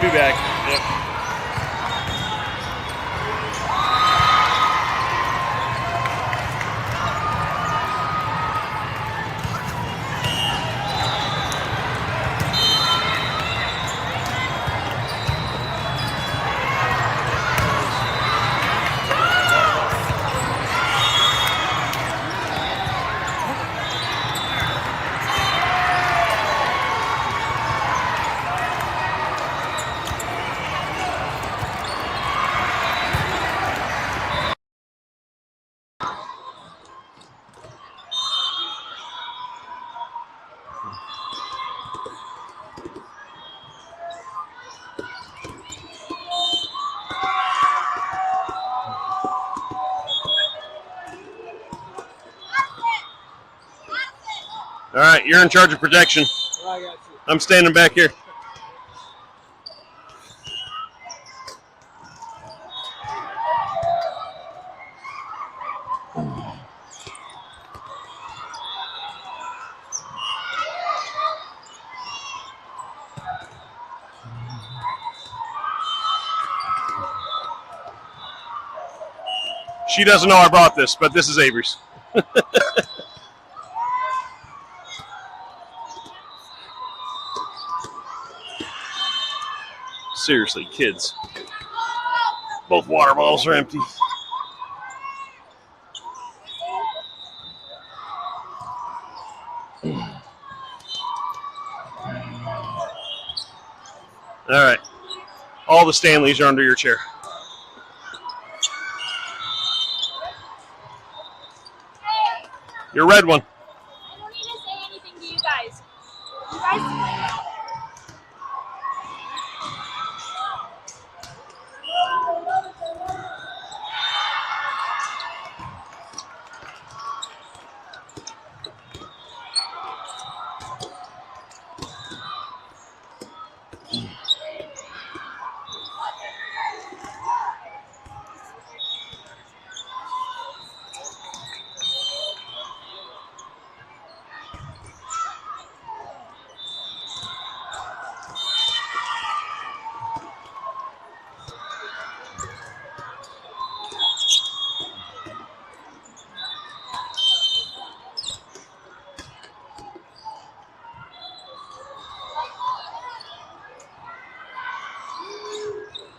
be back. Yep. All right, you're in charge of protection. I got you. I'm standing back here. She doesn't know I brought this, but this is Avery's. Seriously, kids. Both water bottles are empty. All right. All the Stanleys are under your chair. Your red one. I don't need to say anything to you guys. You guys.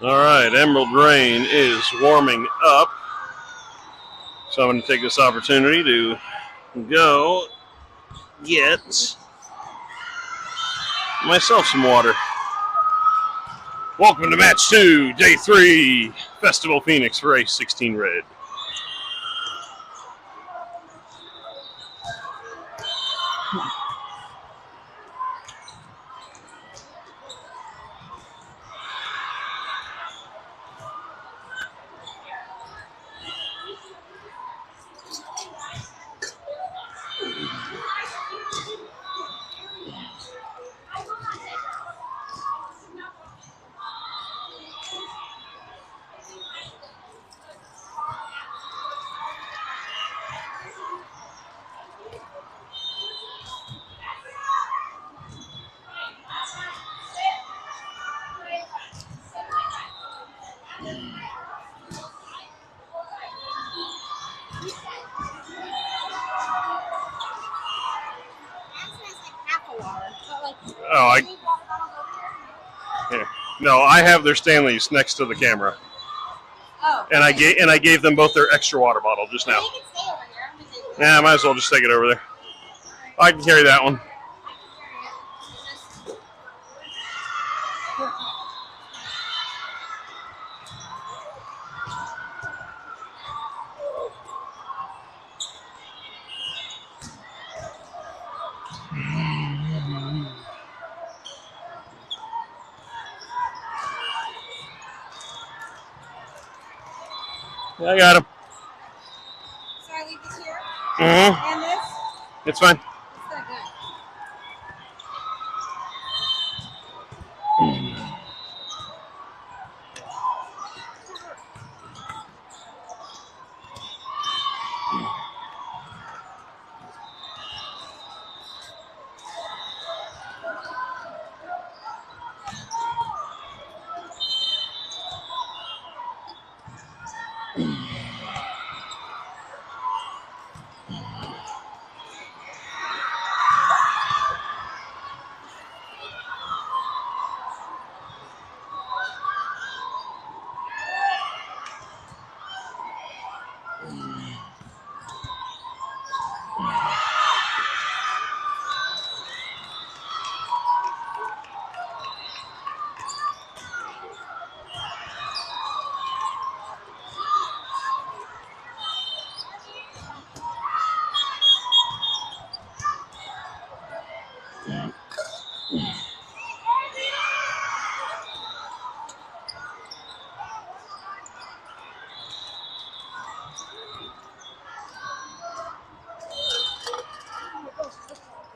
All right, Emerald Rain is warming up. So I'm going to take this opportunity to go get myself some water. Welcome to match 2, day 3, Festival Phoenix race 16 red. Oh, here. No, I have their Stanleys next to the camera. Oh. And I gave them both their extra water bottle just now. They can stay over here. I'm just Yeah, I might as well just take it over there. I can carry that one. Yeah, I got him. So I leave this here? Mm-hmm. And this? It's fine. It's not good.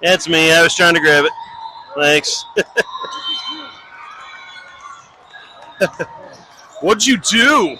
That's me. I was trying to grab it. Thanks. What'd you do?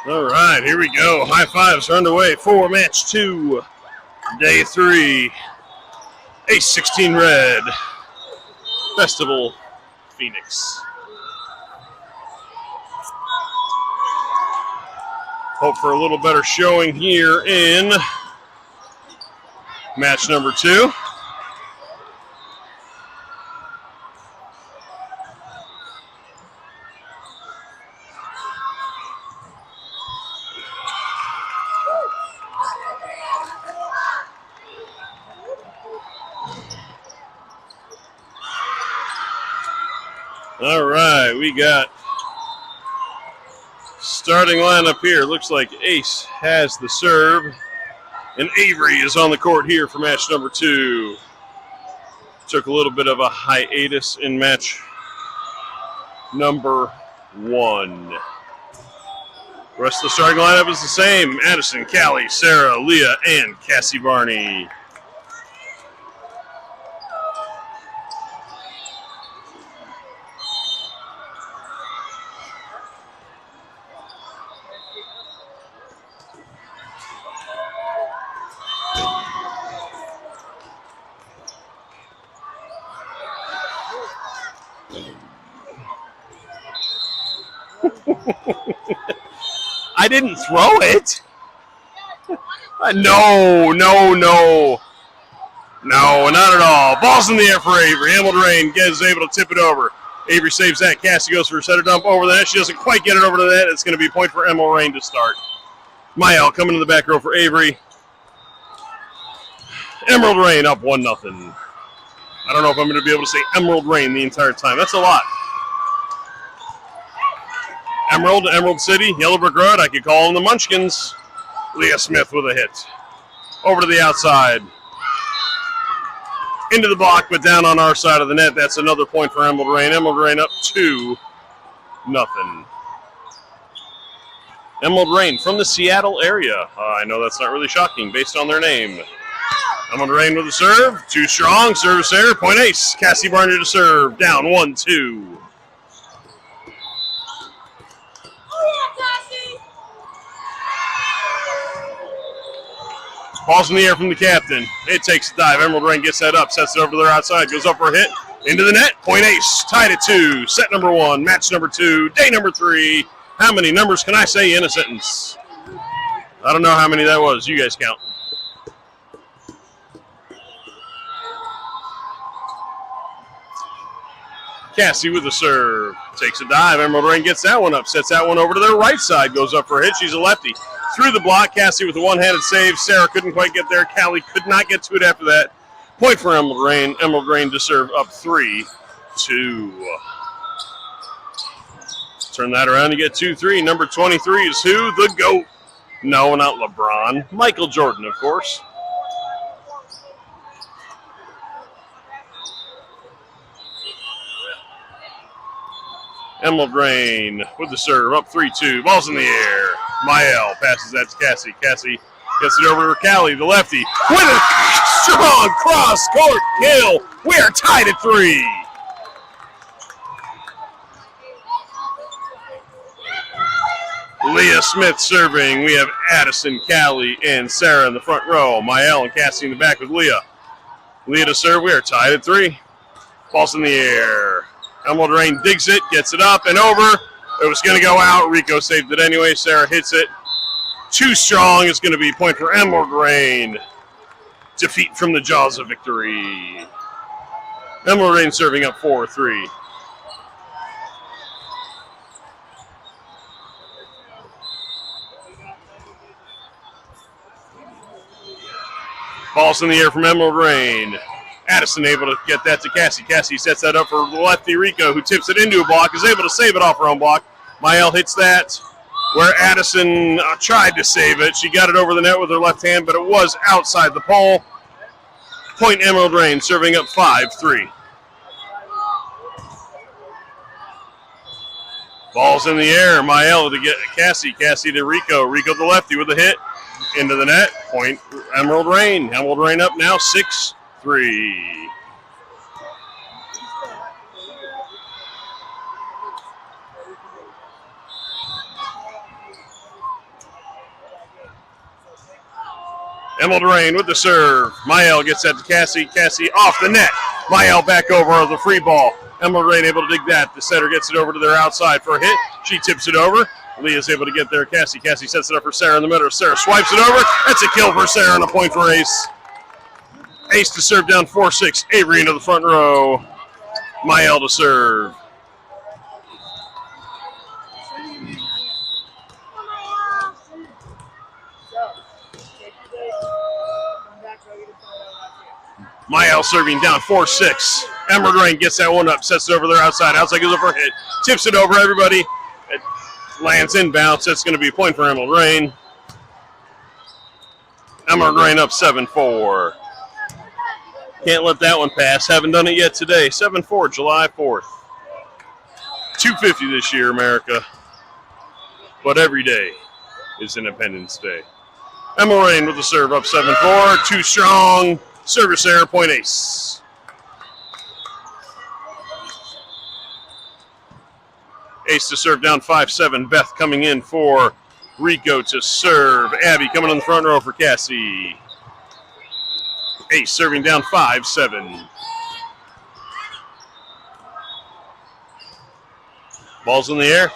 All right, here we go. High fives are underway for match 2, day 3. Ace 16 red. Festival Phoenix. Hope for a little better showing here in match number 2. All right, we got starting lineup here. Looks like Ace has the serve, and Avery is on the court here for match number 2. Took a little bit of a hiatus in match number 1. The rest of the starting lineup is the same. Addison, Callie, Sarah, Leah, and Cassie Barney. I didn't throw it. No, not at all. Ball's in the air for Avery. Hamilton is able to tip it over. Avery saves that. Cassie goes for a setter dump over the net. She doesn't quite get it over to the net. It's going to be a point for Emerald Rain to start. Mael coming to the back row for Avery. Emerald Rain up 1-0. I don't know if I'm going to be able to say Emerald Rain the entire time. That's a lot. Emerald City, Yellowbrook Road. I could call them the Munchkins. Leah Smith with a hit. Over to the outside. Into the block, but down on our side of the net. That's another point for Emerald Rain. Emerald Rain up 2-0. Emerald Rain from the Seattle area. I know that's not really shocking based on their name. Emerald Rain with the serve. Too strong. Service error. Point ace. Cassie Barney to serve. Down 1-2. Ball's in the air from the captain. It takes a dive. Emerald Rain gets that up, sets it over to their outside, goes up for a hit, into the net. Point ace, tied at 2. Set number 1, match number 2, day number 3. How many numbers can I say in a sentence? I don't know how many that was. You guys count. Cassie with the serve. Takes a dive. Emerald Rain gets that one up, sets that one over to their right side, goes up for a hit. She's a lefty. Through the block, Cassie with a one-handed save. Sarah couldn't quite get there. Callie could not get to it after that. Point for Emerald Rain. Emerald Rain to serve up 3-2. Turn that around to get 2-3. Number 23 is who? The GOAT. No, not LeBron. Michael Jordan, of course. Emerald Rain with the serve, up 3-2. Ball's in the air. Mael passes that to Cassie. Cassie gets it over to Callie, the lefty, with a strong cross-court kill. We are tied at 3. Leah Smith serving. We have Addison, Callie, and Sarah in the front row. Mael and Cassie in the back with Leah. Leah to serve. We are tied at 3. Ball's in the air. Emerald Rain digs it, gets it up and over. It was going to go out. Rico saved it anyway. Sarah hits it. Too strong. It's going to be a point for Emerald Rain. Defeat from the jaws of victory. Emerald Rain serving up 4-3. Ball's in the air from Emerald Rain. Addison able to get that to Cassie. Cassie sets that up for lefty Rico, who tips it into a block, is able to save it off her own block. Mael hits that where Addison tried to save it. She got it over the net with her left hand, but it was outside the pole. Point Emerald Rain, serving up 5-3. Ball's in the air. Mael to get Cassie. Cassie to Rico. Rico the lefty with a hit. Into the net. Point Emerald Rain. Emerald Rain up now 6-3. Emerald Rain with the serve. Mael gets that to Cassie. Cassie off the net. Mael back over the free ball. Emerald Rain able to dig that. The setter gets it over to their outside for a hit. She tips it over. Leah's able to get there. Cassie sets it up for Sarah in the middle. Sarah swipes it over. That's a kill for Sarah and a point for Ace. Ace to serve down 4-6. Avery into the front row. Mael to serve. Mael serving down 4-6. Emerald Rain gets that one up, sets it over their outside. Outside goes up for a hit. Tips it over everybody. It lands inbounds. That's going to be a point for Emerald Rain. Emerald Rain up 7-4. Can't let that one pass. Haven't done it yet today. 7-4, July 4th. 250 this year, America. But every day is Independence Day. Emerald Rain with the serve up 7-4. Too strong. Service error, point Ace. Ace to serve down 5-7. Beth coming in for Rico to serve. Abby coming on the front row for Cassie. Ace serving down 5-7. Ball's in the air.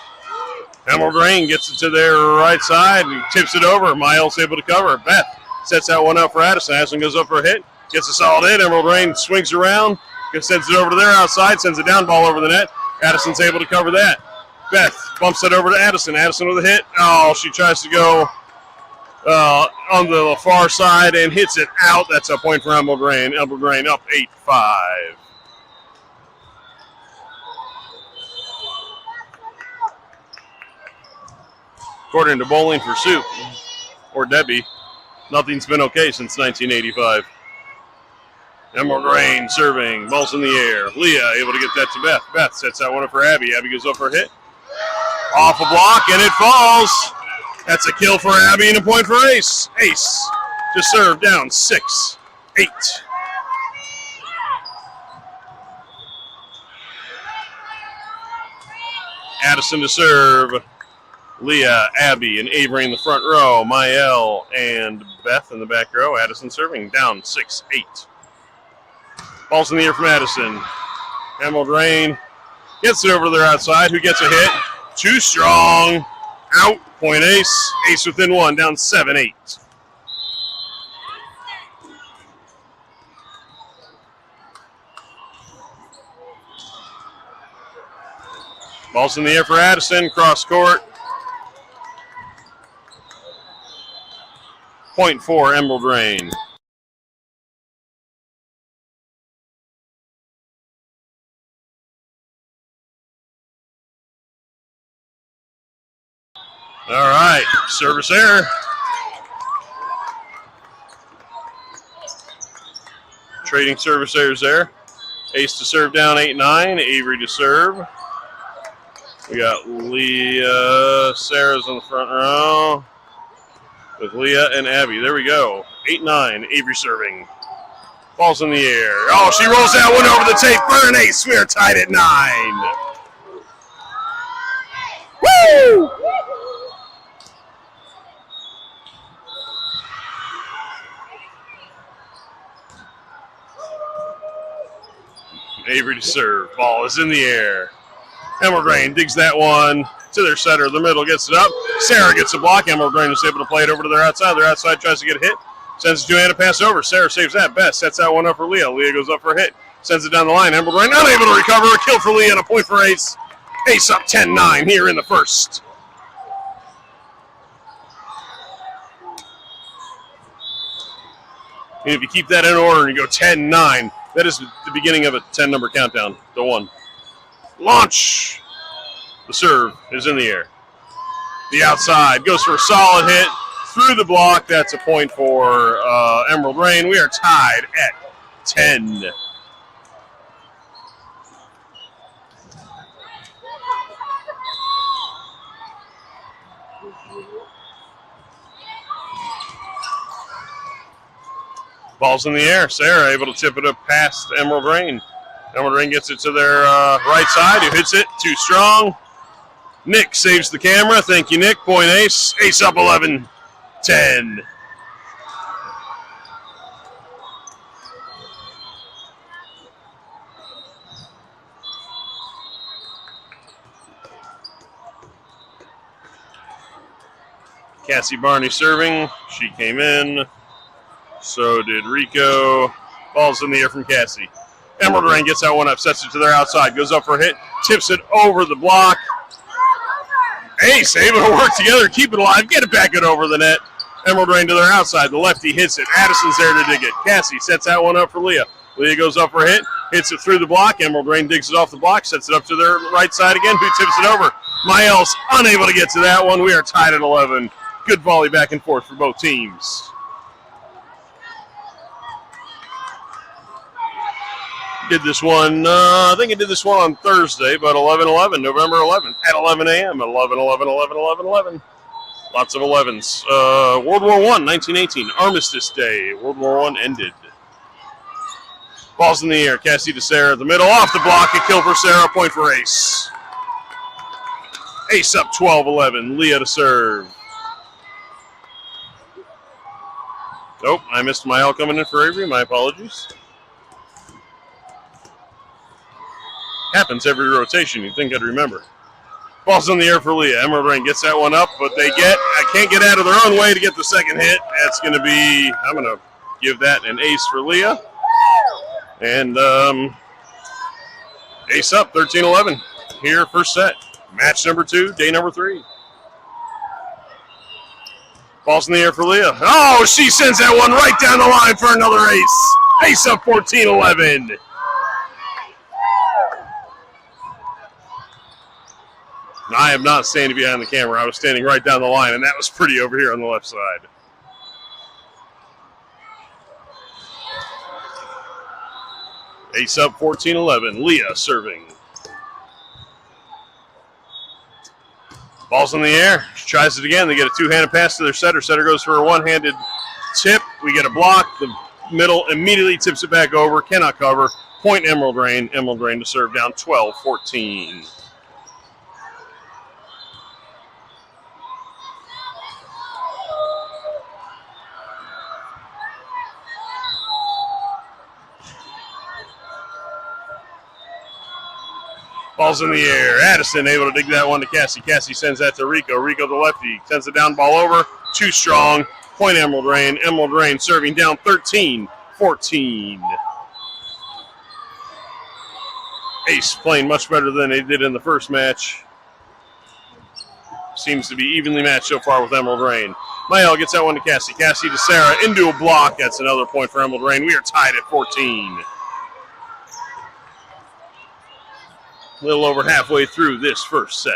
Emerald Rain gets it to their right side and tips it over. Miles able to cover. Beth sets that one up for Addison. Addison goes up for a hit. Gets a solid hit. Emerald Rain swings around. Sends it over to their outside. Sends a down ball over the net. Addison's able to cover that. Beth bumps it over to Addison. Addison with a hit. Oh, she tries to go on the far side and hits it out. That's a point for Emerald Rain. Emerald Rain up 8-5. According to Bowling for Soup, or Debbie, nothing's been okay since 1985. Emerald Rain serving. Ball's in the air. Leah able to get that to Beth. Beth sets that one up for Abby. Abby goes up for a hit. Off a block, and it falls. That's a kill for Abby and a point for Ace. Ace to serve down 6-8. Addison to serve. Leah, Abby, and Avery in the front row. Mael and Beth in the back row. Addison serving down 6-8. Ball's in the air from Addison. Emerald Rain gets it over to their outside. Who gets a hit? Too strong. Out. Point Ace. Ace within one. Down 7-8. Ball's in the air for Addison. Cross court. Point for Emerald Rain. All right, service error. Trading service errors there. Ace to serve down 8-9. Avery to serve. We got Leah, Sarah's on the front row with Leah and Abby. There we go. 8-9. Avery serving. Ball's in the air. Oh, she rolls that one over the tape. Burn Ace. We are tied at 9. Woo! Avery to serve. Ball is in the air. Emerald Rain digs that one to their center. The middle gets it up. Sarah gets a block. Emerald Rain is able to play it over to their outside. Their outside tries to get a hit. Sends Joanna pass over. Sarah saves that. Beth sets that one up for Leah. Leah goes up for a hit. Sends it down the line. Emerald Rain unable to recover. A kill for Leah and a point for Ace. Ace up 10-9 here in the first. And if you keep that in order and you go 10-9, that is the beginning of a 10-number countdown to 1. Launch. The serve is in the air. The outside goes for a solid hit through the block. That's a point for Emerald Rain. We are tied at 10. Ball's in the air. Sarah able to tip it up past Emerald Rain. Emerald Rain gets it to their right side. Who hits it? Too strong. Nick saves the camera. Thank you, Nick. Point Ace. Ace up 11-10. Cassie Barney serving. She came in. So did Rico. Ball's in the air from Cassie. Emerald Rain gets that one up, sets it to their outside, goes up for a hit, tips it over the block. Ace able to work together, keep it alive, get it back and over the net. Emerald Rain to their outside. The lefty hits it. Addison's there to dig it. Cassie sets that one up for Leah. Leah goes up for a hit, hits it through the block. Emerald Rain digs it off the block, sets it up to their right side again. Who tips it over? Mael's unable to get to that one. We are tied at 11. Good volley back and forth for both teams. Did this one, I think I did this one on Thursday, but 11-11, November 11th, at 11 a.m., 11-11-11-11-11. Lots of 11s. World War I, 1918, Armistice Day. World War I ended. Ball's in the air. Cassie to Sarah at the middle. Off the block. A kill for Sarah. Point for Ace. Ace up 12-11. Leah to serve. Oh, I missed my L coming in for Avery. My apologies. Happens every rotation. You'd think I'd remember. Ball's in the air for Leah. Emerald Rain gets that one up, but I can't get out of their own way to get the second hit. That's going to be, I'm going to give that an ace for Leah. And ace up, 13-11. Here, first set. Match number 2, day number 3. Ball's in the air for Leah. Oh, she sends that one right down the line for another ace. Ace up, 14-11. I am not standing behind the camera. I was standing right down the line, and that was pretty over here on the left side. Ace up, 14-11. Leah serving. Ball's in the air. She tries it again. They get a two-handed pass to their setter. Setter goes for a one-handed tip. We get a block. The middle immediately tips it back over. Cannot cover. Point Emerald Rain. Emerald Rain to serve down 12-14. Ball's in the air. Addison able to dig that one to Cassie. Cassie sends that to Rico. Rico the lefty sends it down, ball over. Too strong. Point Emerald Rain. Emerald Rain serving down 13-14. Ace playing much better than they did in the first match. Seems to be evenly matched so far with Emerald Rain. Mael gets that one to Cassie. Cassie to Sarah into a block. That's another point for Emerald Rain. We are tied at 14. A little over halfway through this first set.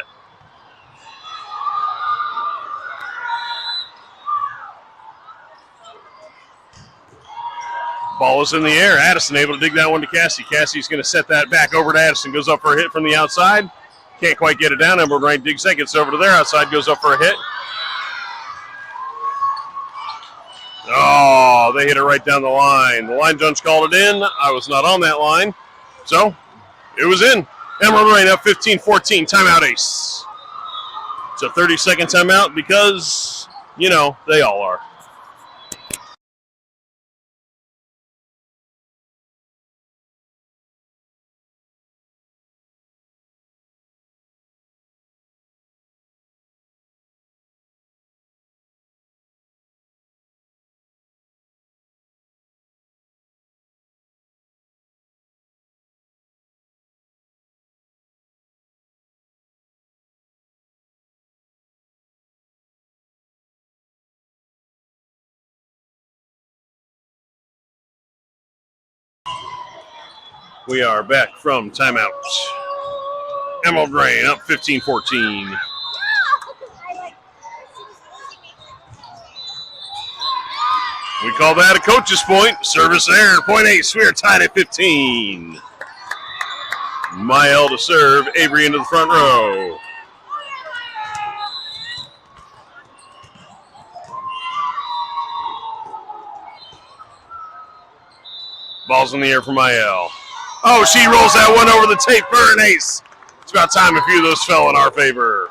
Ball is in the air. Addison able to dig that one to Cassie. Cassie's going to set that back over to Addison. Goes up for a hit from the outside. Can't quite get it down. Emerald Rain digs that. Gets over to their outside. Goes up for a hit. Oh, they hit it right down the line. The line judge called it in. I was not on that line. So, it was in. Emerald Rain up 15-14, timeout ace. It's a 30-second timeout because, they all are. We are back from timeout. Emerald Rain up 15-14. We call that a coach's point. Service error, point ace. We are tied at 15. Mael to serve. Avery into the front row. Ball's in the air for Mael. Oh, she rolls that one over the tape for an ace. It's about time a few of those fell in our favor.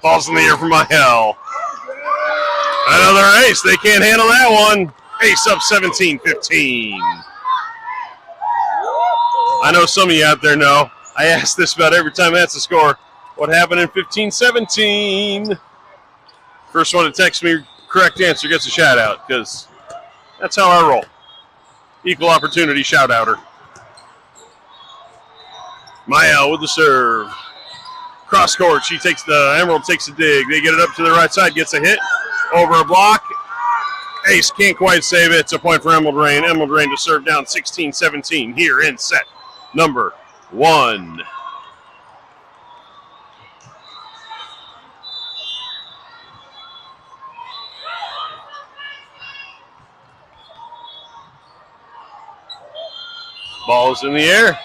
Ball's in the air for Mael. Another ace. They can't handle that one. Ace up 17-15. I know some of you out there know. I ask this about every time that's a score. What happened in 15-17? First one to text me correct answer gets a shout out, because that's how I roll. Equal opportunity shout outer. Mael with the serve. Cross court, she takes the Emerald takes a dig. They get it up to the right side, gets a hit over a block. Ace can't quite save it. It's a point for Emerald Rain. Emerald Rain to serve down 16-17 here in set number 1. Ball's in the air.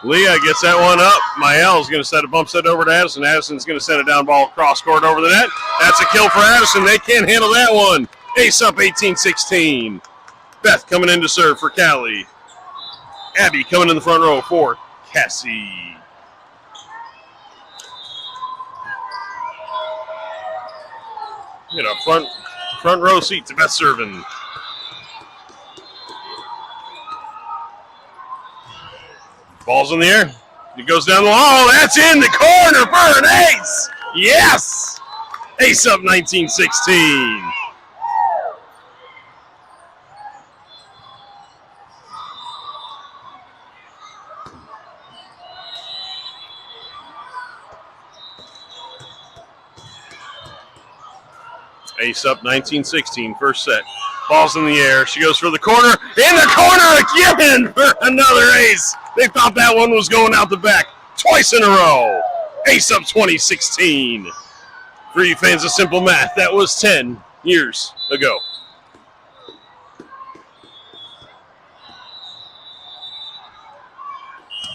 Leah gets that one up. Mael's going to set a bump set over to Addison. Addison's going to send a down ball cross court over the net. That's a kill for Addison. They can't handle that one. Ace up 18-16. Beth coming in to serve for Callie. Abby coming in the front row for Cassie. Get a front row seat to Beth serving. Ball's in the air. It goes down the wall. Oh, that's in the corner for an ace. Yes. Ace up 19-16. Ace up 19-16, first set. Ball's in the air. She goes for the corner. In the corner again for another ace. They thought that one was going out the back twice in a row. Ace up 20-16. For you fans of simple math, that was 10 years ago.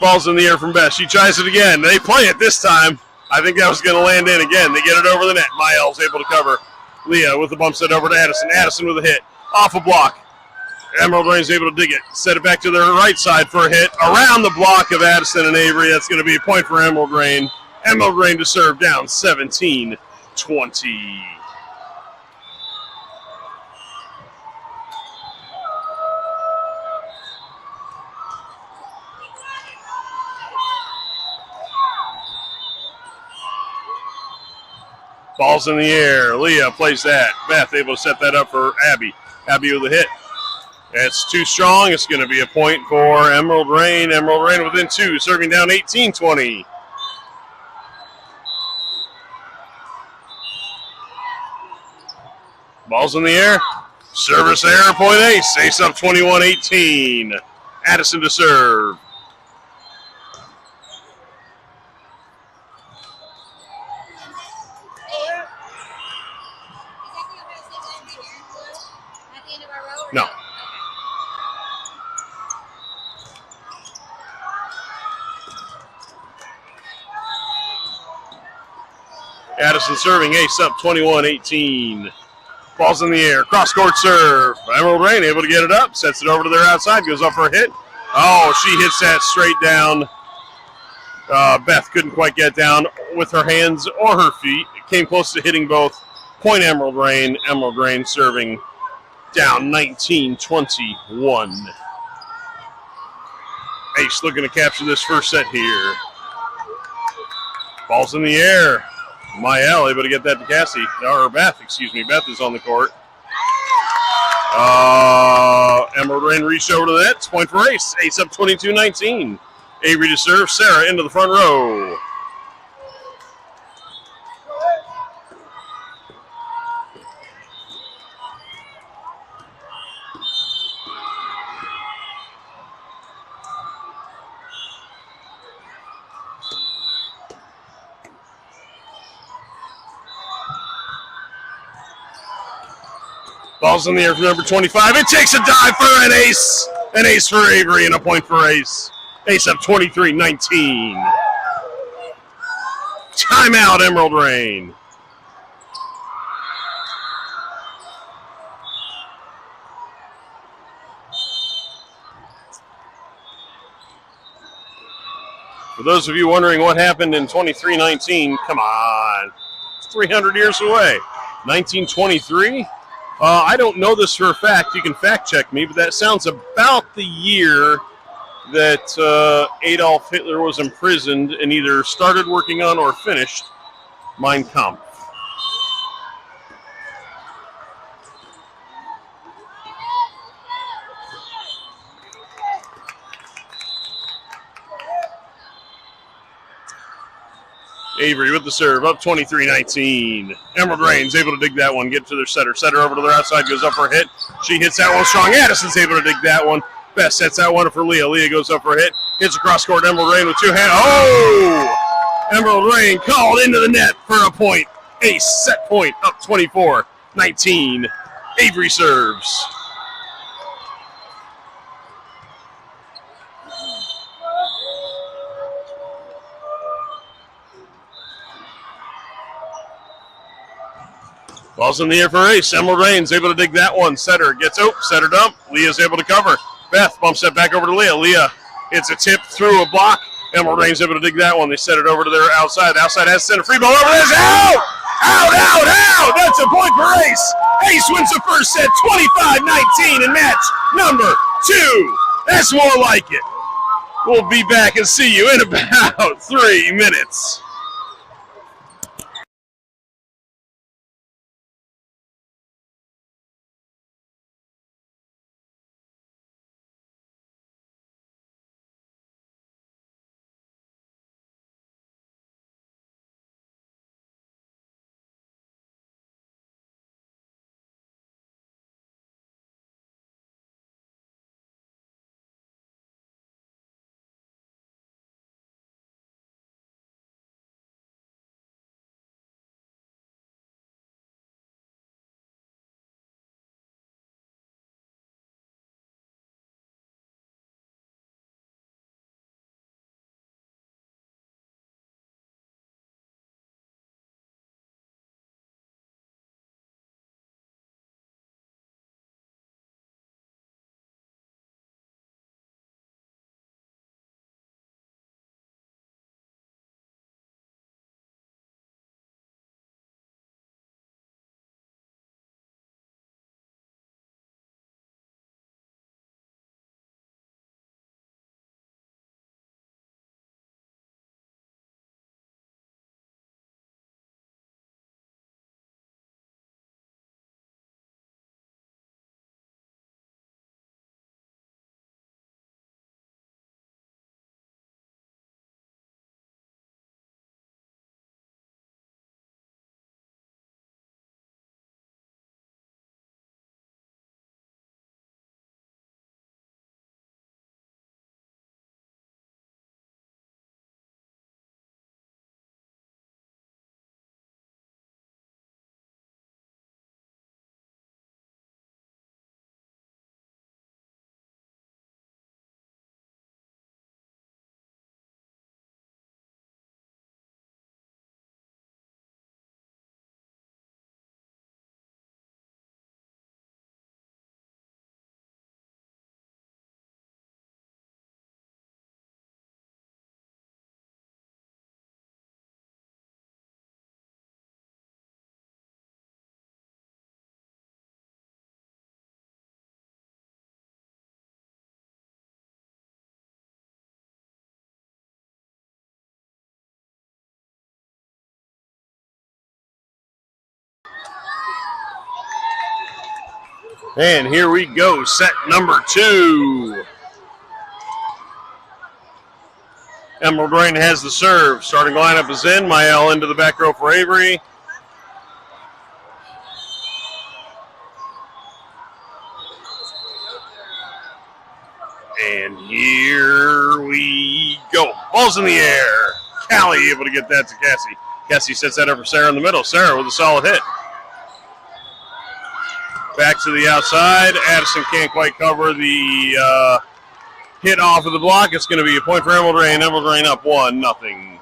Ball's in the air from Beth. She tries it again. They play it this time. I think that was going to land in again. They get it over the net. Mael's able to cover. Leah with the bump set over to Addison. Addison with a hit. Off a block. Emerald Rain's able to dig it. Set it back to their right side for a hit. Around the block of Addison and Avery. That's going to be a point for Emerald Rain. Emerald Rain to serve down 17-20. Ball's in the air. Leah plays that. Beth able to set that up for Abby. Abby with a hit. It's too strong. It's going to be a point for Emerald Rain. Emerald Rain within 2, serving down 18-20. Ball's in the air. Service error, point ace. Ace up 21-18. Addison to serve. No. Addison serving, ace up 21-18. Ball's in the air. Cross-court serve. Emerald Rain able to get it up. Sets it over to their outside. Goes up for a hit. Oh, she hits that straight down. Beth couldn't quite get down with her hands or her feet. It came close to hitting both. Point Emerald Rain. Emerald Rain serving down 19-21. Ace looking to capture this first set here. Ball's in the air. Mael able to get that to Cassie. Or Beth, excuse me. Beth is on the court. Emerald Rain reached over to that. It's point for Ace. Ace up 22-19. Avery to serve. Sarah into the front row. Ball's in the air for number 25. It takes a dive for an ace. An ace for Avery and a point for Ace. Ace up 23-19. Timeout, Emerald Rain. For those of you wondering what happened in 23-19, come on. It's 300 years away. 1923? I don't know this for a fact. You can fact check me, but that sounds about the year that Adolf Hitler was imprisoned and either started working on or finished Mein Kampf. Avery with the serve, up 23-19. Emerald Rain's able to dig that one, get to their setter. Setter over to their outside, goes up for a hit. She hits that one strong. Addison's able to dig that one. Best sets that one for Leah. Leah goes up for a hit. Hits across court. Emerald Rain with two hands. Oh! Emerald Rain called into the net for a point. Ace set point, up 24-19. Avery serves. Ball's in the air for Ace. Emerald Rain's able to dig that one. Setter gets setter dump. Leah's able to cover. Beth bumps that back over to Leah. Leah hits a tip through a block. Emerald Rain's able to dig that one. They set it over to their outside. Outside has center. Free ball over this. Out! Out! That's a point for Ace. Ace wins the first set, 25-19 in match number 2. That's more like it. We'll be back and see you in about 3 minutes. And here we go, set number 2. Emerald Rain has the serve. Starting lineup is in. Mael into the back row for Avery. And here we go. Ball's in the air. Callie able to get that to Cassie. Cassie sets that up for Sarah in the middle. Sarah with a solid hit. Back to the outside. Addison can't quite cover the hit off of the block. It's going to be a point for Emerald Rain. Emerald Rain up 1-0.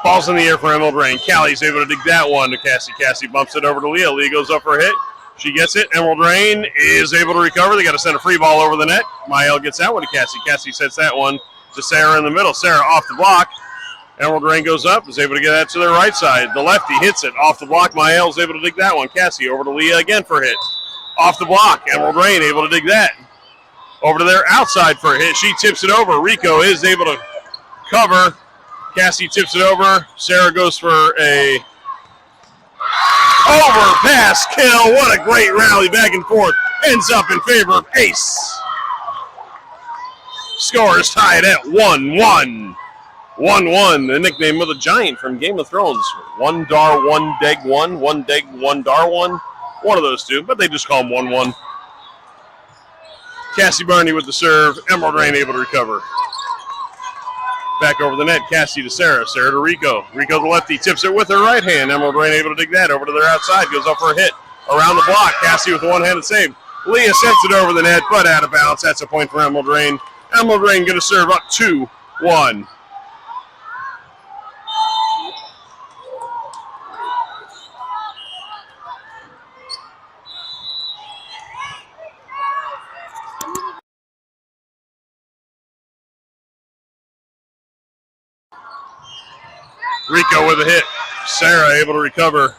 Ball's in the air for Emerald Rain. Callie's able to dig that one to Cassie. Cassie bumps it over to Leah. Leah goes up for a hit. She gets it. Emerald Rain is able to recover. They got to send a free ball over the net. Mael gets that one to Cassie. Cassie sets that one to Sarah in the middle. Sarah off the block. Emerald Rain goes up, is able to get that to their right side. The lefty hits it off the block. Mael's able to dig that one. Cassie over to Leah again for a hit. Off the block. Emerald Rain able to dig that. Over to their outside for a hit. She tips it over. Rico is able to cover. Cassie tips it over. Sarah goes for a overpass kill. What a great rally back and forth. Ends up in favor of Ace. Score is tied at 1-1. 1-1, the nickname of the giant from Game of Thrones. One Dar, one Deg, one Deg, one Dar, one. One of those two, but they just call him 1-1. Cassie Barney with the serve. Emerald Rain able to recover. Back over the net, Cassie to Sarah. Sarah to Rico. Rico the lefty tips it with her right hand. Emerald Rain able to dig that over to their outside. Goes up for a hit. Around the block. Cassie with the one-handed save. Leah sends it over the net, but out of bounds. That's a point for Emerald Rain. Emerald Rain going to serve up 2-1. Rico with a hit. Sarah able to recover.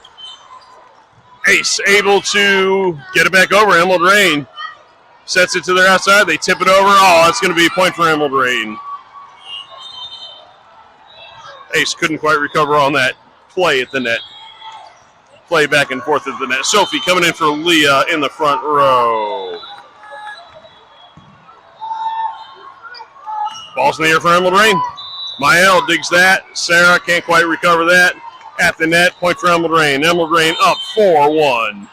Ace able to get it back over. Emerald Rain sets it to their outside. They tip it over. Oh, it's going to be a point for Emerald Rain. Ace couldn't quite recover on that play at the net. Play back and forth at the net. Sophie coming in for Leah in the front row. Ball's in the air for Emerald Rain. Mael digs that. Sarah can't quite recover that. At the net, point for Emerald Rain. Emerald Rain up 4-1.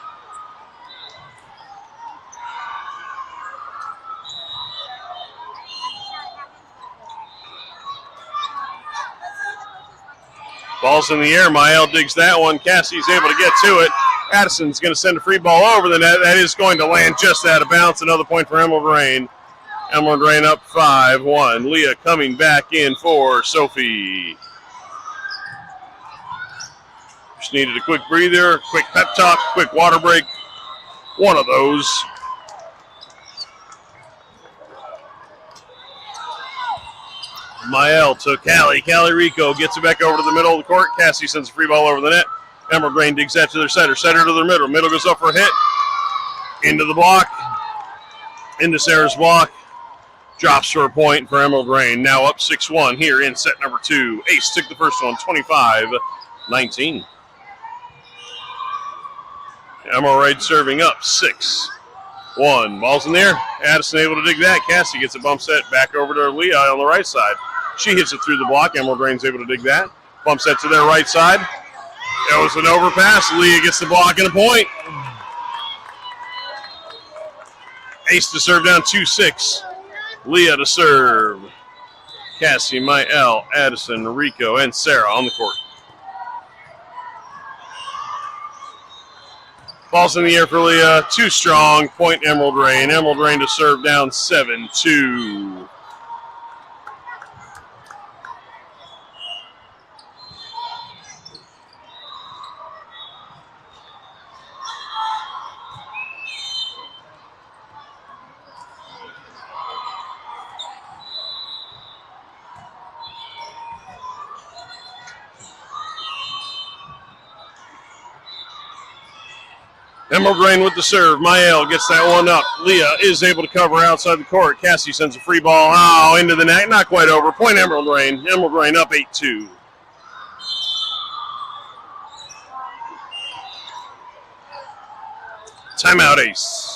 Ball's in the air. Mael digs that one. Cassie's able to get to it. Addison's going to send a free ball over the net. That is going to land just out of bounds. Another point for Emerald Rain. Emerald Rain up 5-1. Leah coming back in for Sophie. Just needed a quick breather, quick pep talk, quick water break. One of those. Mael to Callie. Callie Rico gets it back over to the middle of the court. Cassie sends a free ball over the net. Emerald Rain digs that to their setter. Setter to their middle. Middle goes up for a hit. Into the block. Into Sarah's block. Drops for a point for Emerald Rain. Now up 6-1 here in set number 2. Ace took the first one, 25-19. Emerald Rain serving up 6-1. Ball's in there. Addison able to dig that. Cassie gets a bump set back over to Leah on the right side. She hits it through the block. Emerald Rain's able to dig that. Bump set to their right side. That was an overpass. Leah gets the block and a point. Ace to serve down 2-6. Leah to serve. Cassie, Mael, Addison, Rico, and Sarah on the court. Ball's in the air for Leah. Too strong. Point Emerald Rain. Emerald Rain to serve down 7-2. Emerald Rain with the serve. Mael gets that one up. Leah is able to cover outside the court. Cassie sends a free ball. Oh, into the net. Not quite over. Point Emerald Rain. Emerald Rain up 8-2. Timeout, Ace.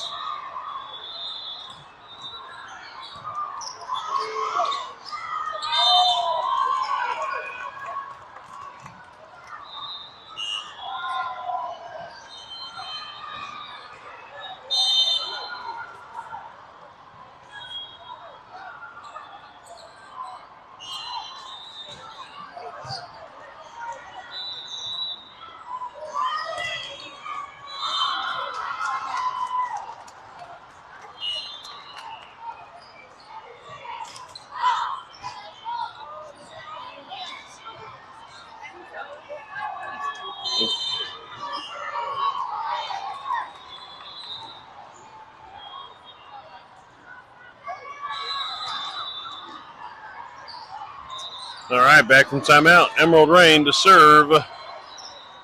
All right, back from timeout. Emerald Rain to serve. Up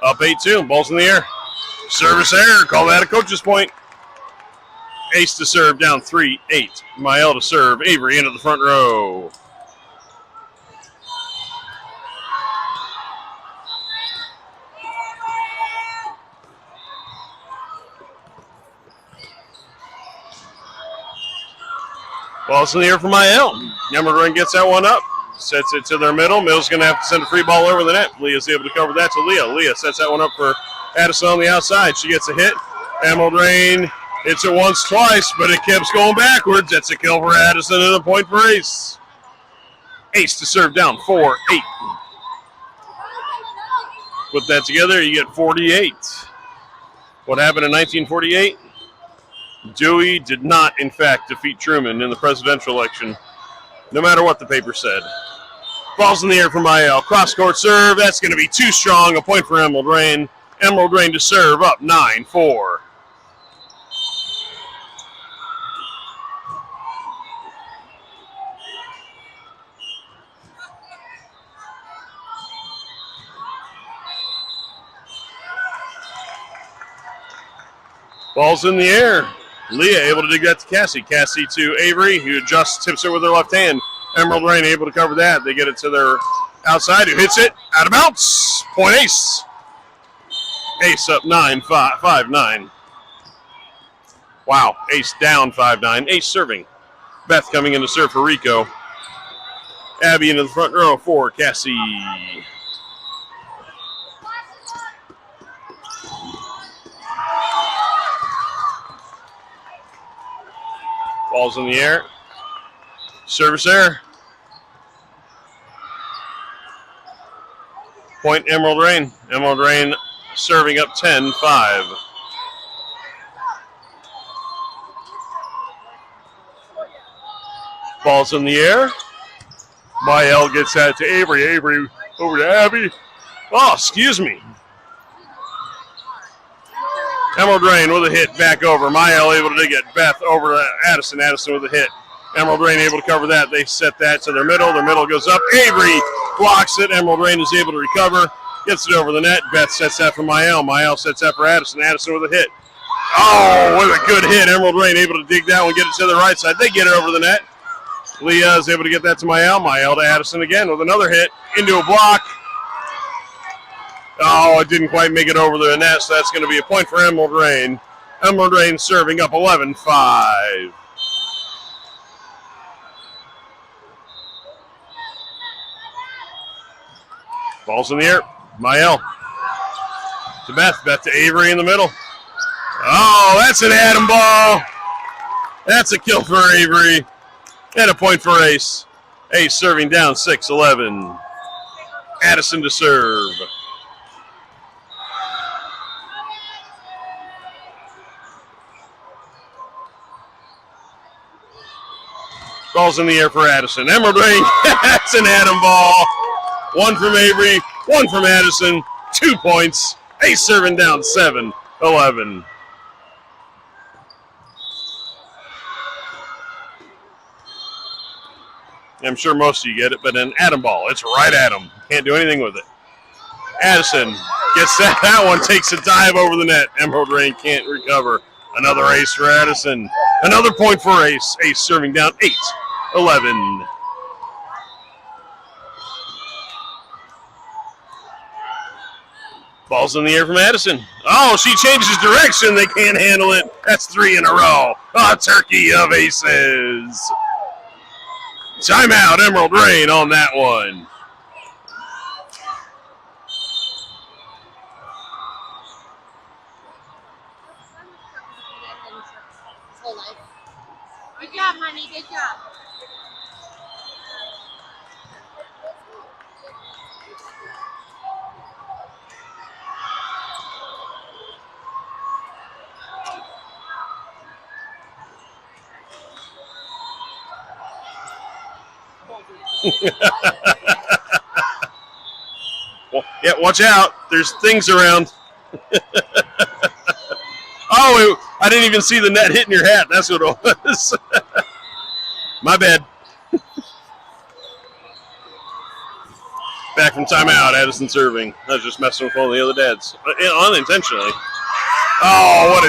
8-2. Ball's in the air. Service error. Call that a coach's point. Ace to serve, down 3-8. Mael to serve. Avery into the front row. Ball's in the air for Mael. Emerald Rain gets that one up. Sets it to their middle. Middle's going to have to send a free ball over the net. Leah's able to cover that to Leah. Leah sets that one up for Addison on the outside. She gets a hit. Emerald Rain hits it once, twice, but it keeps going backwards. That's a kill for Addison and a point for Ace. Ace to serve, down 4-8. Put that together, you get 48. What happened in 1948? Dewey did not, in fact, defeat Truman in the presidential election, no matter what the paper said. Ball's in the air for Mael. Cross-court serve. That's going to be too strong. A point for Emerald Rain. Emerald Rain to serve, up 9-4. Ball's in the air. Leah able to dig that to Cassie. Cassie to Avery, who just tips it with her left hand. Emerald Rain able to cover that. They get it to their outside, who hits it out of bounds. Point Ace. Ace up 5-9. Wow, Ace down 5-9. Ace serving. Beth coming in to serve for Rico. Abby into the front row for Cassie. Ball's in the air. Service error. Point Emerald Rain. Emerald Rain serving up 10-5. Ball's in the air. Mael gets that to Avery. Avery over to Abby. Oh, excuse me. Emerald Rain with a hit back over. Mael able to get Beth over to Addison. Addison with a hit. Emerald Rain able to cover that. They set that to their middle. Their middle goes up. Avery blocks it. Emerald Rain is able to recover. Gets it over the net. Beth sets that for Mael. Mael sets that for Addison. Addison with a hit. Oh, what a good hit. Emerald Rain able to dig that one, get it to the right side. They get it over the net. Leah is able to get that to Mael. Mael to Addison again with another hit. Into a block. Oh, it didn't quite make it over the net, so that's going to be a point for Emerald Rain. Emerald Rain serving up 11-5. Ball's in the air. Mael to Beth. Beth to Avery in the middle. Oh, that's an Adam ball. That's a kill for Avery. And a point for Ace. Ace serving down 6-11. Addison to serve. Ball's in the air for Addison. Emerald Rain, that's an Adam ball. One from Avery, one from Addison. 2 points. Ace serving down 7-11. I'm sure most of you get it, but an Adam ball. It's right at him. Can't do anything with it. Addison gets that. That one takes a dive over the net. Emerald Rain can't recover. Another ace for Addison. Another point for Ace. Ace serving down 8-11. Ball's in the air from Addison. Oh, she changes direction. They can't handle it. That's 3 in a row. A turkey of aces. Timeout, Emerald Rain on that one. Good job, honey. Good job. Well, yeah, watch out. There's things around. Oh, I didn't even see the net hitting your hat. That's what it was. My bad. Back from timeout, Addison serving. I was just messing with one of the other dads. Unintentionally. Oh, what a